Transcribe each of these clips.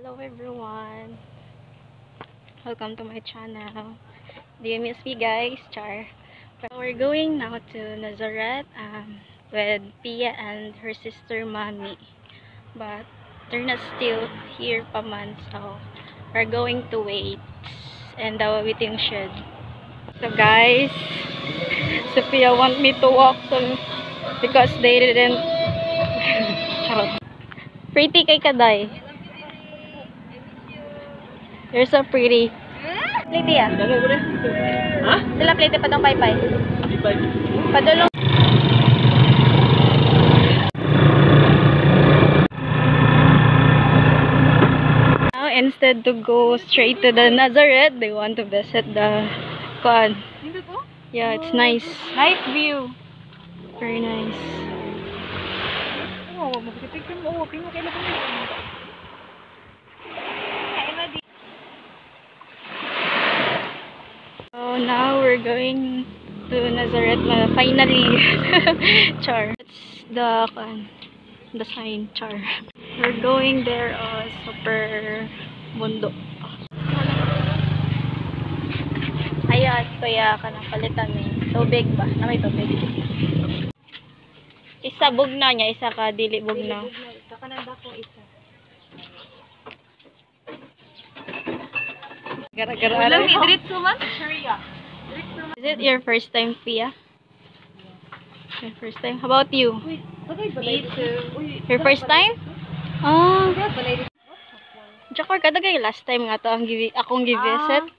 Hello everyone, welcome to my channel. Do you miss me guys? Char. We're going now to Nazareth with Pia and her sister Mommy, but they're not still here pa man, so we're going to wait in the waiting shed. So guys, Sophia want me to walk so because they didn't. Charot. Pretty kay Kaday. You're so pretty. Plate ya? Ha? Sila plate pa tong paypay. Padulong. Now instead to go straight to the Nazareth, they want to visit the Quad. Yeah, it's nice. Nice view. Very nice. Oh, magpipicture mo. Oh, pingo kailan mo. So now we're going to Nazareth na finally. Char. That's the sign, char. We're going there super mundo. Ayan, kuya ka na palitan eh. Tubig ba? Na may tubig. Isa bugna niya, isa ka dili bugna. Isa ka nanda ko isa. Gara-gara. Walang diretso man? Sharia. Is it your first time, Pia? Your first time? How about you? Me too. Your first time? Oh. Jakor ka dagay last time nga to akong gi-visit.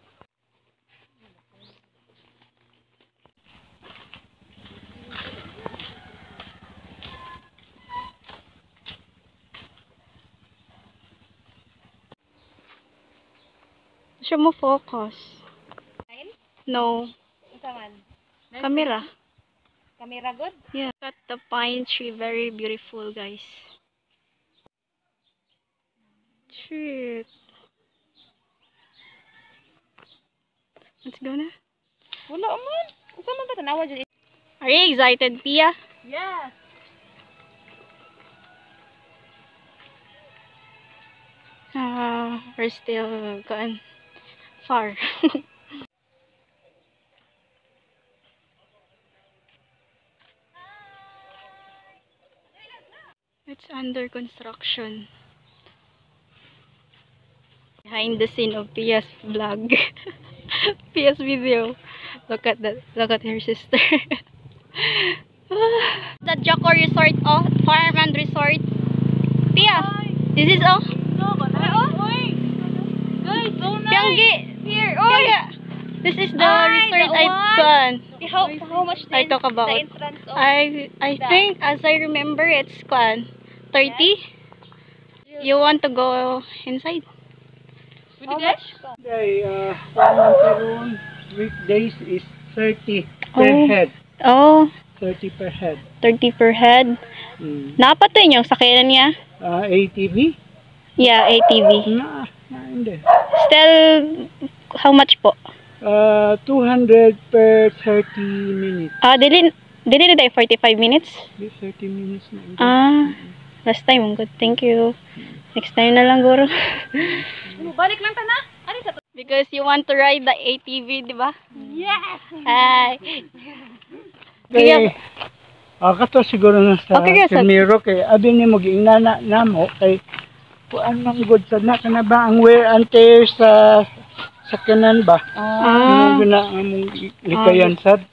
Siya mo focus. No. Camera. Camera good? Yeah. Got the pine tree. Very beautiful, guys. Shit. Let's go na. Wala man. Usa man ka tanawa dyan. Are you excited, Pia? Yes. We're still gone far. It's under construction. Behind the scene of Pia's vlog. Pia's video. Look at that. Look at her sister. The Joko Resort, Farm and Resort. Pia, this is Guys, so nice. Pianggi. Here. This is the resort I've gone. How much I talk about. the entrance of I think, as I remember, it's 30. You want to go inside? How much? Weekdays is 30 per head. Oh, 30 per head. 30 per head. Napatay yung sakyanan niya? ATV? Yeah, ATV. Hindi. Still, how much po? 200 per 30 minutes. Dili na tayo 45 minutes? 30 minutes na. Last time, good. Thank you. Next time na lang, guro. Balik lang ta na. Ano sa to? Because you want to ride the ATV, di ba? Yes. Hi. Kaya, kato siguro na sa Miro kay abi ni mo giingana namo kay kuan man good sad na kana ba ang wear and tear sa kanan ba? Na among likayan sad.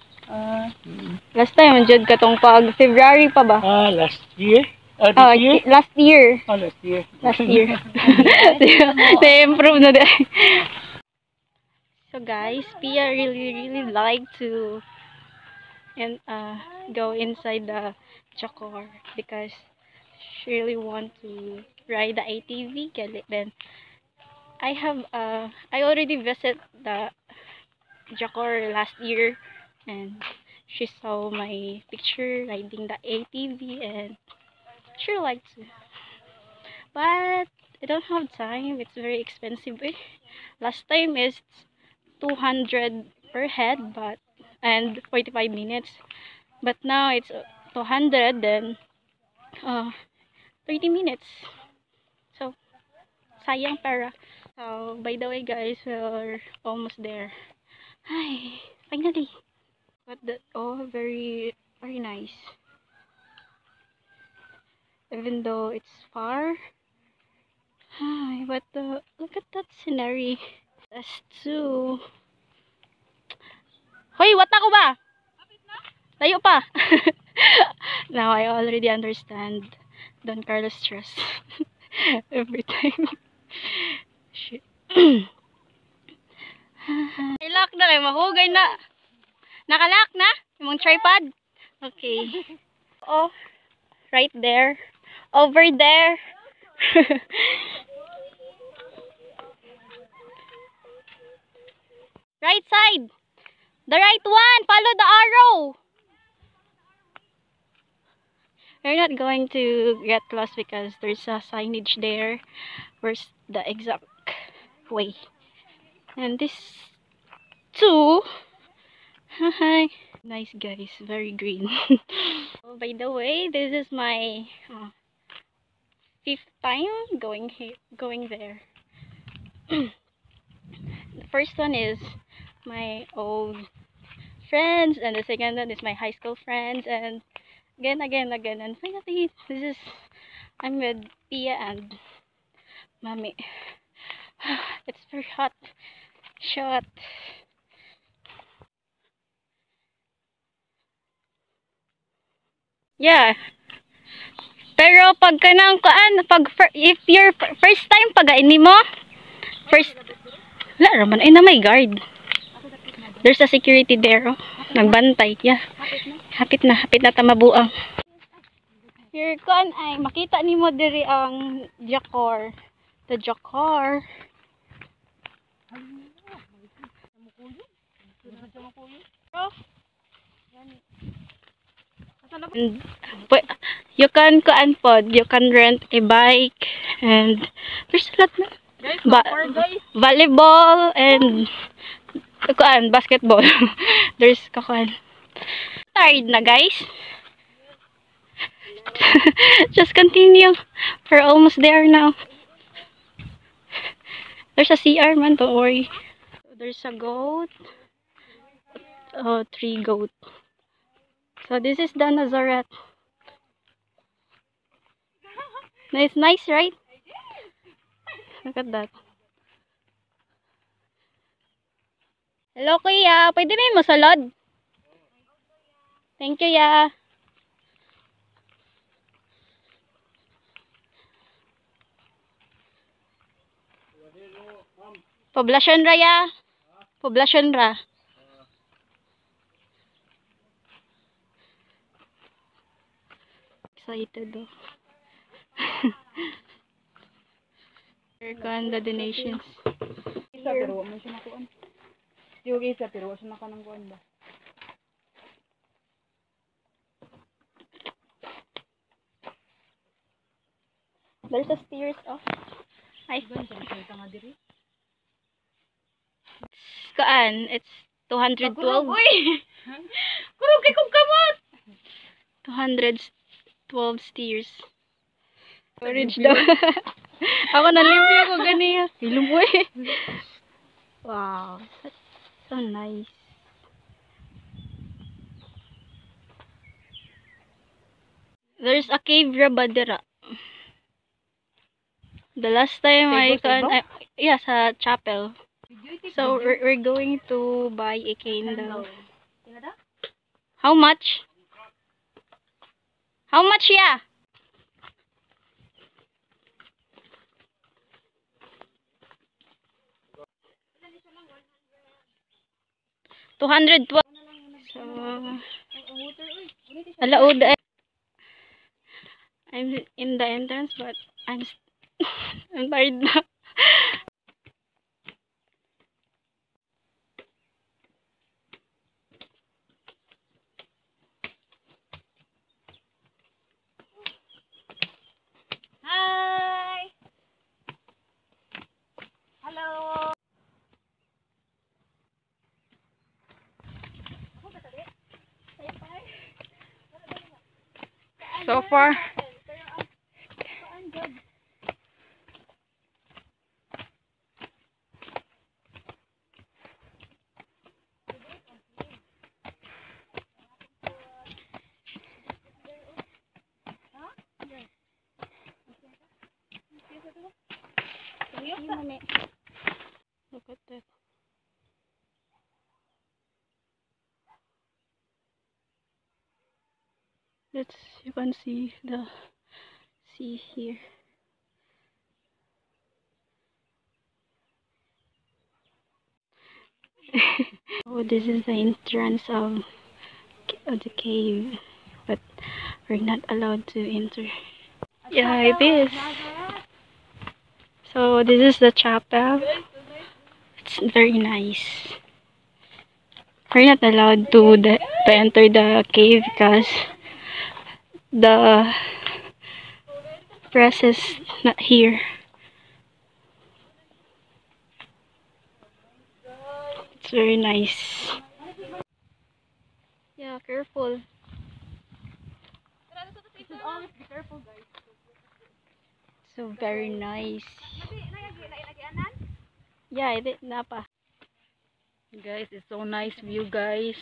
Last time, jud katong pag February pa ba? Last year. Last year. Last year. Last year. Na-improve na din. So guys, Pia really like to go inside the Chakor because she really want to ride the ATV. Then I already visited the Chakor last year and she saw my picture riding the ATV and she likes it. But I don't have time. It's very expensive. Last time is 200 per head, and 45 minutes. But now it's 200, then 30 minutes. So sayang pera. So, by the way guys, we're almost there. Hi, finally. But very, very nice. Even though it's far. Hi, but look at that scenery. That's too. Hoy, what ako ba? Layo pa. Now I already understand Don Carlos stress every time. Shit. Lock na lang, mahugay na. Nakalock na? Yung tripod? Okay. Oh, right there. Over there. Right side. The right one. Follow the arrow. We're not going to get lost because there's a signage there. Where's the exact way? And this too. Hi. Nice guys. Very green. Oh, by the way, this is my 5th time going there. The first one is my old friends, and the second one is my high school friends, and again, and finally, I'm with Pia and Mommy. It's very hot. Shot. Yeah. Pero pag kanang if your first time pag-aini mo, wala raman ay na may guard. There's a security there, oh. Nagbantay. Yeah. Hapit na tamabuang. Here kon ay makita nimo diri ang Jacor. The Jacor. And you can rent a bike, and there's a lot na volleyball and basketball. There's tired na guys. Just continue. We're almost there now. There's a CR man, don't worry. There's a goat. 3 goat. So this is the Nazareth. It's nice, right? Look at that. Hello, kuya. Pwede ba yung masalod? Thank you, ya. Poblasyon ra, ya. Poblasyon ra. Excited, oh. Here can the donations. Isa pero mo siya nakuan. Yung isa pero siya nakanang kuan ba. There's a stairs, oh. Ay, it's 212. Kurog kay kog kamot. 212 stairs. Storage daw. Ako nalimpyo ko ganiya. Hilom mo eh. Wow. That's so nice. There's a cave rabadera. The last time yeah, sa chapel. So we're going to buy a candle. How much? How much, yeah? $212. So, alaod. I'm in the entrance, but I'm tired na. Hi. Hello. So far, Look at that. You can see the sea here. Oh, this is the entrance of the cave, but we're not allowed to enter. Yeah, it is. So this is the chapel. It's very nice. We're not allowed to enter the cave because the press is not here. It's very nice. Yeah, careful. You should always be careful, guys. So very nice. Yeah, it napa. Guys, it's so nice view, guys.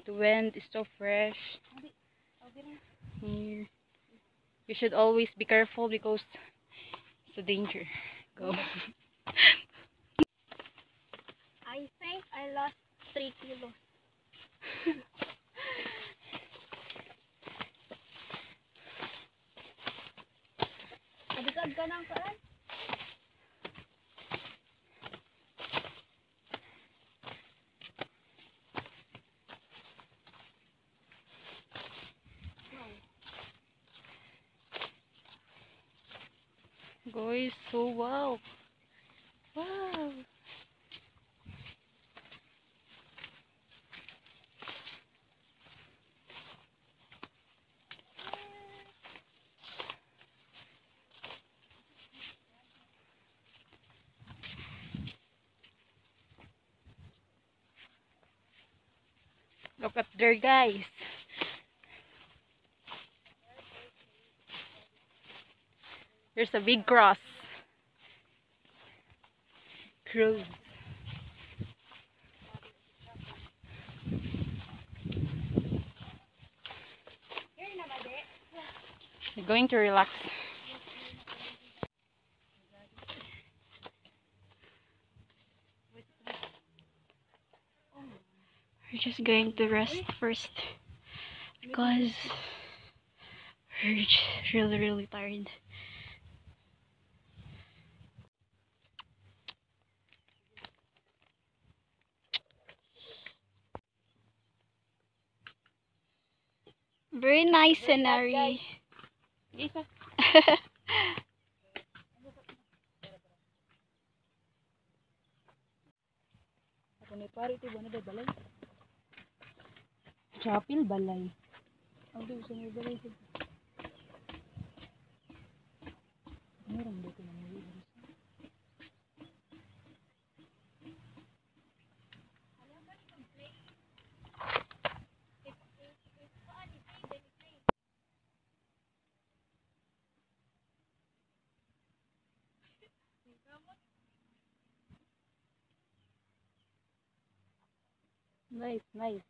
The wind is so fresh. Here. You should always be careful because it's a danger. Go. I think I lost 3 kilos. Abisag ka ng saan? Guys, so wow. Wow. Look up there, guys. There's a big cross. Cruise. You're going to relax. We're just going to rest first because we're just really tired. Very nice scenery. Ako ni pare ito ba na balay? Chapel balay. Ang di sa may balay. Meron dito na may. Nice, nice.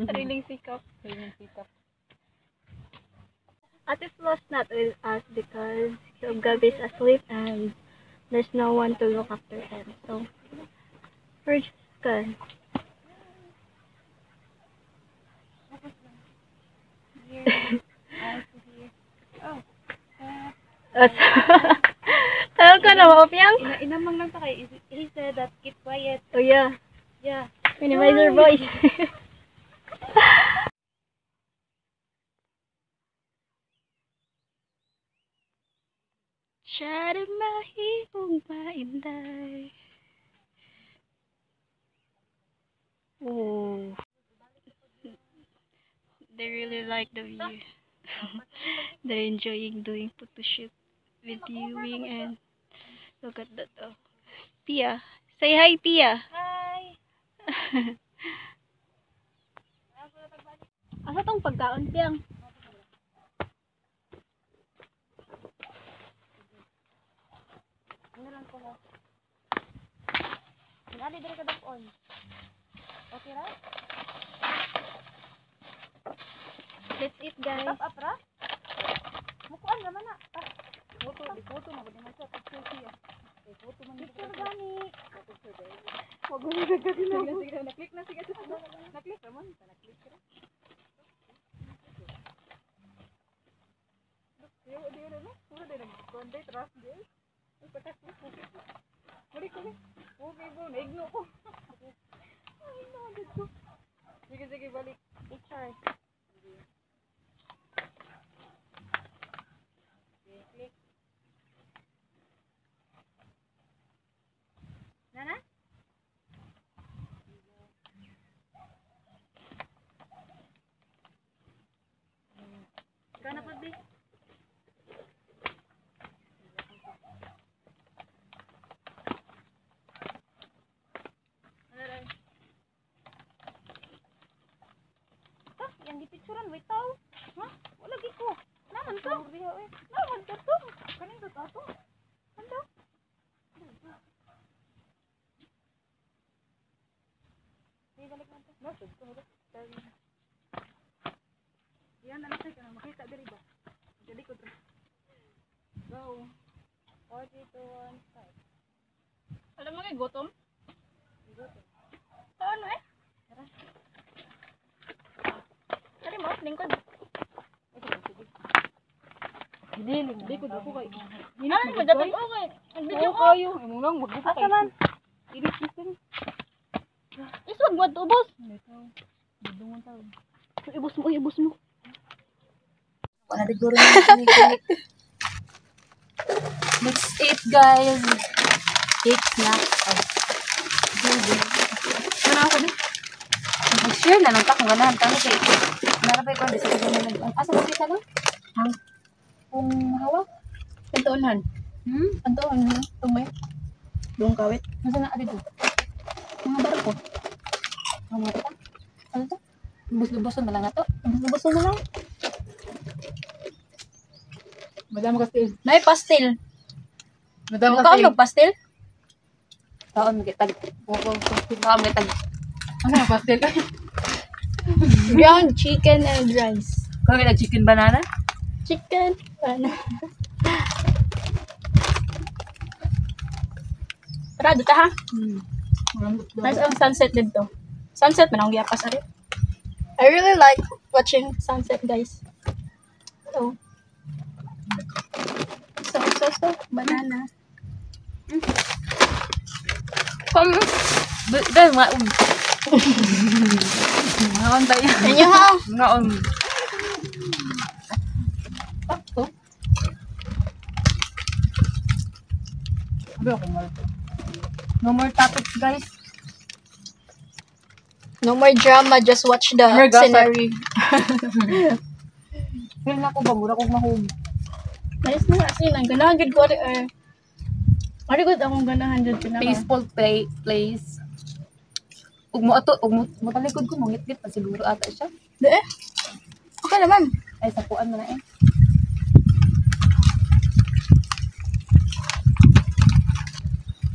Sariling sikap. Sariling sikap. Ate Flo's not with us because Gabi is asleep and there's no one to look after him. So we're just good. Tayo ka na, Opyang? Inamang lang ta kay he said that keep quiet. Oh yeah. Yeah. Minimize your voice. Siya rin mahihong mainday. Oh. They really like the view. They're enjoying doing photo shoot with viewing and look at that. Oh. Pia. Say hi, Pia. Hi. Asa tong pagkaon, Piang? Ano lang ko mo? Ngali dire ka dakon. Okay ra? Let's eat, guys. Up ra? Naklik na, sige. Naklik naman. Naklik ka. Di ano? Puro din nag-contact, trust din. Ay, patak mo. Muli ko. Okay bro, naigno ko. Ay, nagad ko. Sige, balik. I-try. Click. Nana? Ikaw na po, Bi. Yang di picturean, wait tau. Hah? Wala lagi ko. Naman ka? Naman ka to. Kanin ka to? Ano? Di balik man to. Nasod ko. Yan, nalasay ka na. Makita diri ba? Dali ko diri. Go. 4, 3, 2, 1, start. Alam mo kay gutom? Gutom. Ano eh? Tari mo, lingkod. Hindi ko dako kay. Ano, magdatag okay. Ang video ko. kayo. Imong lang wag ko Asa man? Inis listen. Iswag mo to, boss. Budungan tayo. Ibus mo. Wala siguro na kinig. Let's eat, guys. Eat snack. Ano ako din? Mag-share na lang ta kung ganahan. Tama kay. Narapay ko din sa kanya. Asa mo kita lang? Kung hawak? Kantuunan. Kantuunan. Tumay. Buong kawit. Nasa na dito? Mga baro ko. Mga mata? Ano to? Bus-buson na lang na to. Bus-buson na lang. Madam Castil. Nay, pastel. Madam Mukha ka pastel? Taon kita. Taon kita. Ano ang pastel? Ground chicken and rice. Kau kita chicken banana? Chicken. Ano? Tara, dito ha. Nice ang sunset dito. Sunset man ang giyapas ari. I really like watching sunset, guys. So, banana. Come. Dahil ngaon. Ngaon tayo. Inyo ha. Ngaon. No more topics, guys. No more drama, just watch the Mergasa. scenery. Feel na ko ba? Mura kong mahum. Nice na kasi nang ganahan gid ko ari. Ari gud akong ganahan jud pinaka. Peaceful place. Ug mo talikod ko mangit-git pa siguro ata siya. De. Okay naman. Ay sapuan mo na eh.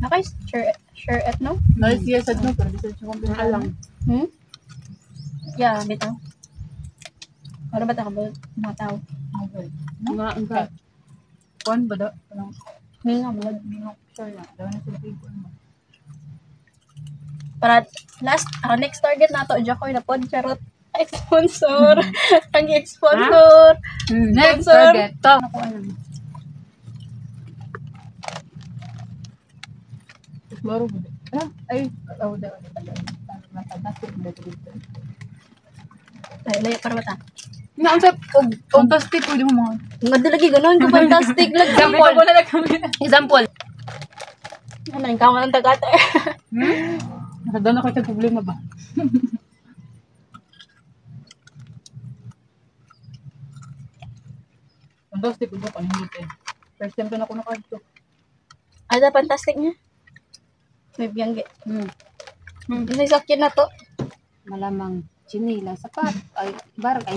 Okay, sure et no? Nice yes at no pero di sa siya alam. Yeah, bitaw. Ano ba ta mga tao? Nga ang kuan ba da? May nga blood. Sure na. Daw na sila ko mo. Para last, next target nato Jacoy na pod charot. Sponsor. Ang sponsor. Next Sponsor. target. To. Ako alam. Laro mo. Ay, da. Fantastic mo dito. Ay, layo para mata. Nga ang fantastic pwede mo mga. Ngado lagi ganon ko fantastic lag. Example. Ay, maning kamo ng tagata. Nakadaan ako sa problema ba? Fantastic ko ba panahit eh. First time ko na ako nakadto. Ada fantastic niya. May biyangge. Isang sakyan na to. Malamang chinila, sapat. Ay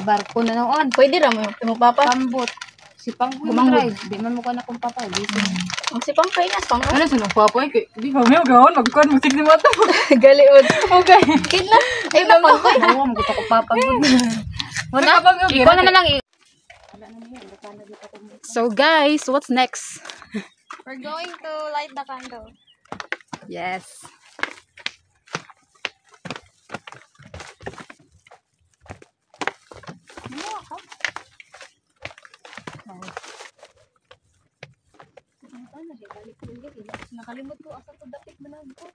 barko na noon. Pwede ra mo papa. Pambot. Si Pangboy drive. Di man mo ka na kung papa. Ang si Pang kay nas Pang. Ano sa nagpapoy? Di ba may gawon? Magkuhan mo sigli mo ito. Galiod. Okay. Kid na. Ay na Pang koy. Oo, magkuha ko papa. Wala ba? Ikaw na lang. So guys, what's next? We're going to light the candle. Yes. di balik ko guys. Nakalimot ko asa to dapit man ako.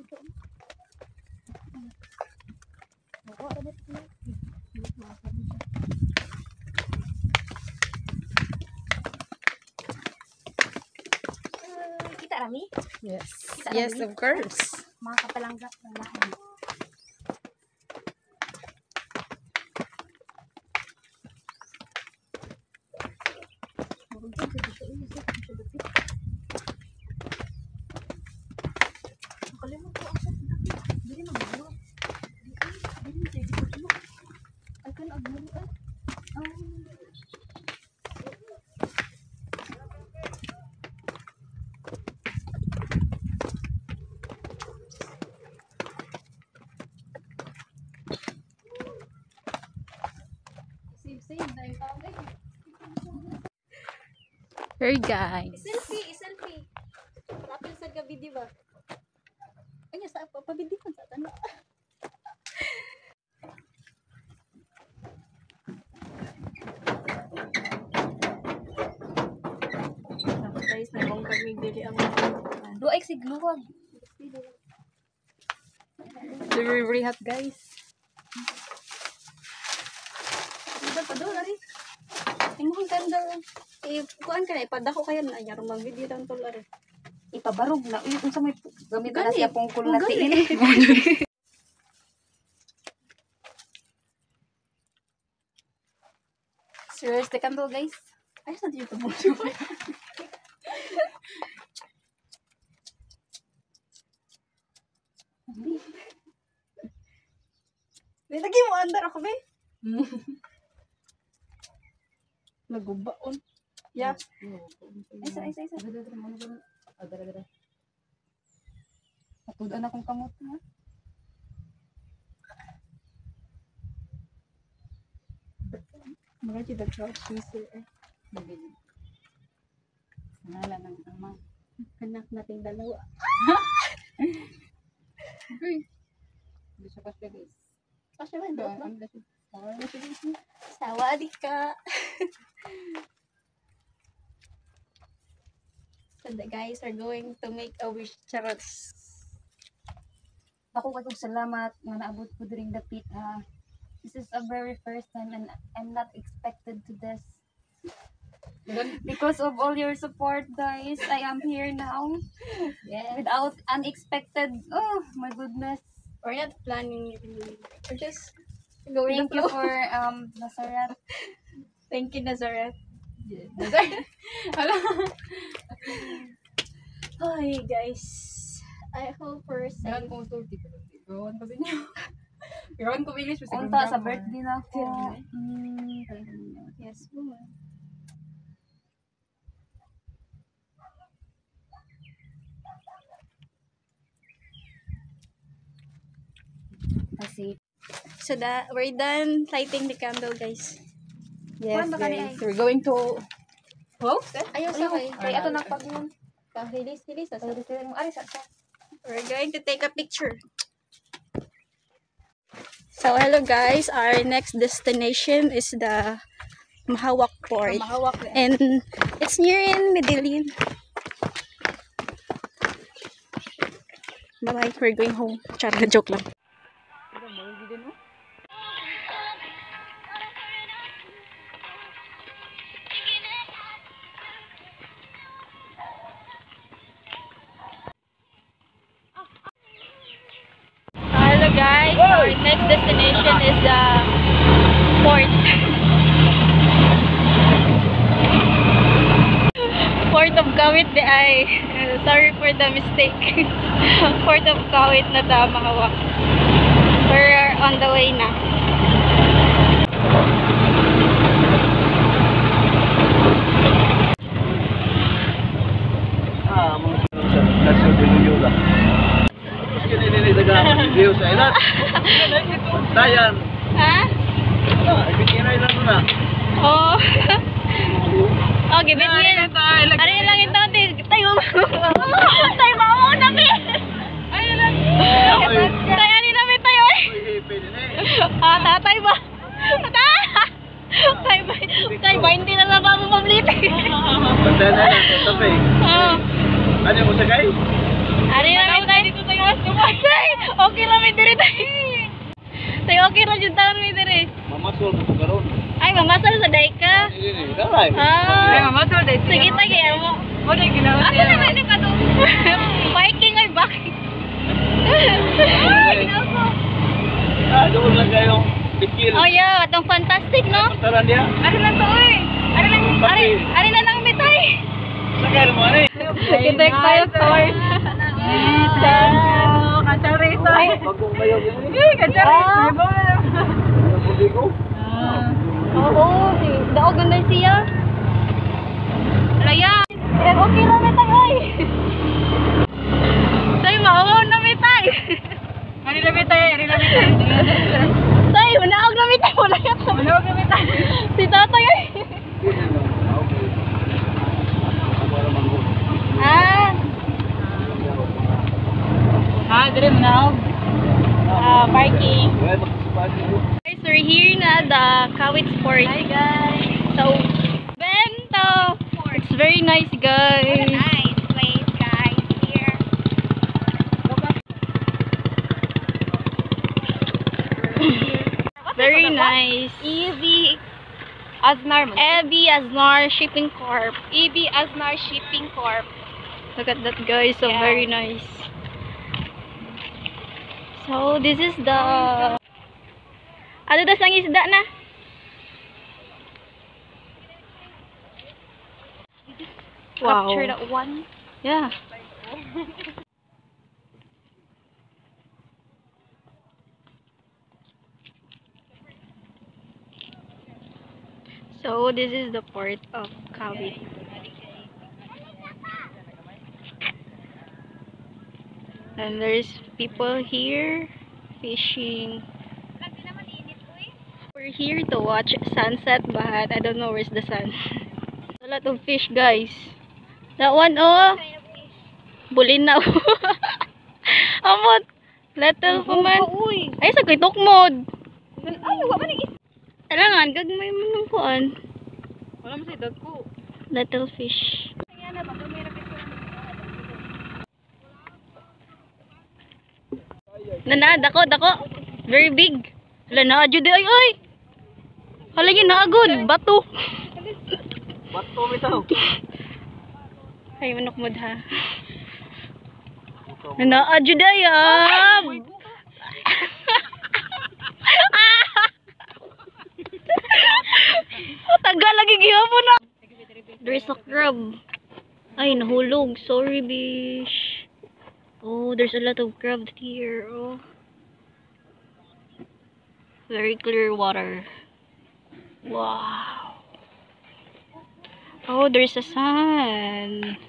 Ito. Ako ada dito. Kita rami? Yes. Kita Yes, rami? of course. Mga kapalangga ng bahay. Nakalimot ko asa to dapit. Dili magbuo. Dili dili dili. Ay kan agmuan. Save dahil tawag. Hey guys. Selfie. Rapil sa gabi di ba? Anya sa pabidi ko sa tanong. Guys, nagong kami dili ang Duay sigluwag. Very, very hot guys. Ito pa doon ari. Imong ganda. Kuan ka na ipadako kayo na yaro mag video lang tol ari. Ipabarog na uy unsa may gamit na siya pungkol na tiil. Serious the candle guys. Ay sa dito mo. Lagi mo andar ako be. nagubaon. Yeah. Isa. Patudan akong kamot ha. Mga di dagsa cheese eh. Nala ng amang. Anak nating dalawa. Okay. Hindi siya kasi guys. Kasi man do. Ang dasi. Sawadee ka. So the guys are going to make a wish charots. Ako katong salamat nga naabot ko during the pit ha. This is a very first time and I'm not expected to this. Because of all your support guys, I am here now. Yes. Without unexpected. Oh my goodness. We're not planning it. We're just going Thank you to for Nazaret. Thank you, Nazareth. Hi guys. I hope we're Gawan safe. ko sulti ko. Gawan ko sa inyo. Gawan ko bilis. Unta sa birthday na ako. Yes, woman. Kasi So we're done lighting the candle, guys. Yes, Kuwan ba kani guys. We're going to... Wow? ayaw sa kay. Kay ato na pag yun. Release. Ari sa sa. We're going to take a picture. So hello guys, our next destination is the Mahawak Port. Mahawak na. And it's near in Medellin. Bye-bye, we're going home. Chara, joke lang. Hello guys, our next destination is the port. Port of Kawit de ay. Sorry for the mistake. Port of Kawit na Mahawak. We're on the way na. Nasa Binuyola. Tapos kininilig na video sa ilan. Dayan. Ha? Ibikinay lang na. Oh. Oh, gibit niya. Ano lang ito? Tayo. Tayo mo na mi. Ayun lang. Tayo ni namin tayo. Ah, tatay ba? Tatay ba? Tayo ba? Banda na lang, tapay. Oh. Ano mo sakay? Ari na tayo dito tayo. Say, okay lang mi diri tayo. Say okay ra jud taon mi diri. Mamasol mo karon. Ay, mamasal sa Daika. Dili, dalay. Ah. mamasol dahil Sige tayo mo. O, dahil ginawa Asa na ba ni pa to? Biking ay bakit? Ay, nako. Doon lang kayo. Bikil. Oh yeah, atong fantastic no? Taran dia. Ari lang to oy. Ari na lang mitay. Sakay mo ani. Kitek tayo toy. Kacharito. Bagong bayo yun. Kacharito. Budigo. Oo, daog ganda siya. Laya. Okay lang mitay oy. Say mao na mitay. Ano na bitay? Say, manaog na mitay wala yan. Manaog na bitay. Si tatay ay. Ah. Dire manaog. Parking. Well, makasipati mo. Guys, we're here na the Kawit Sport. Hi guys. So, Bento. It's very nice, guys. Nice place, guys. Here. Very nice. Easy. Aznar mo. Ebi Aznar Shipping Corp. EB Aznar Shipping Corp. Look at that, guys. So Yeah. very nice. So this is the ano das ang isda na? Wow. Capture that one. Yeah. So this is the port of Kawit. And there's people here fishing. We're here to watch sunset, but I don't know where's the sun. A lot of fish, guys. That one, oh, bulinaw. Amot, little pa man. Ay, sa kay tukmod. Ay, wala ba nag-is? Kailangan, gagmay mo ng kuan. Wala mo sa dog ko. Little fish. Nana, dako. Very big. Hala na, Judy, ay. Hala yun, naagod. Bato. Bato bitaw. Ay, manok mo ha. Nana, Judy, ay. Tagal lagi gihapon na. There's a crab. Ay, nahulog. Sorry, bish. Oh, there's a lot of crabs here. Oh. Very clear water. Wow. Oh, there's a sun.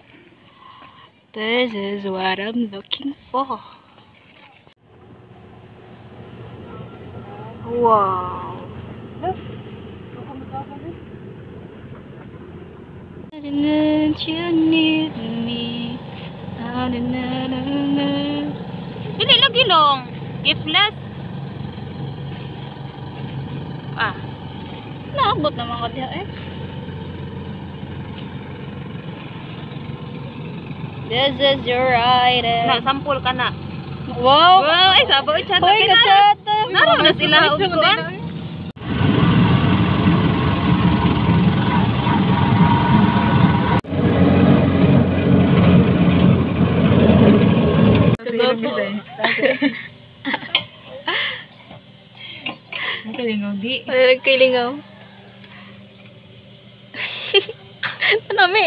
This is what I'm looking for. Wow. Didn't you need me? Dili lagi long. If less. Naabot naman ka diya eh. This is your item. Sampol ka na. Wow! Wow, ay sabaw chat. Hoy, kachat! Naro na sila uguan. Nakalingaw di. Ay, nagkilingaw. Tanami.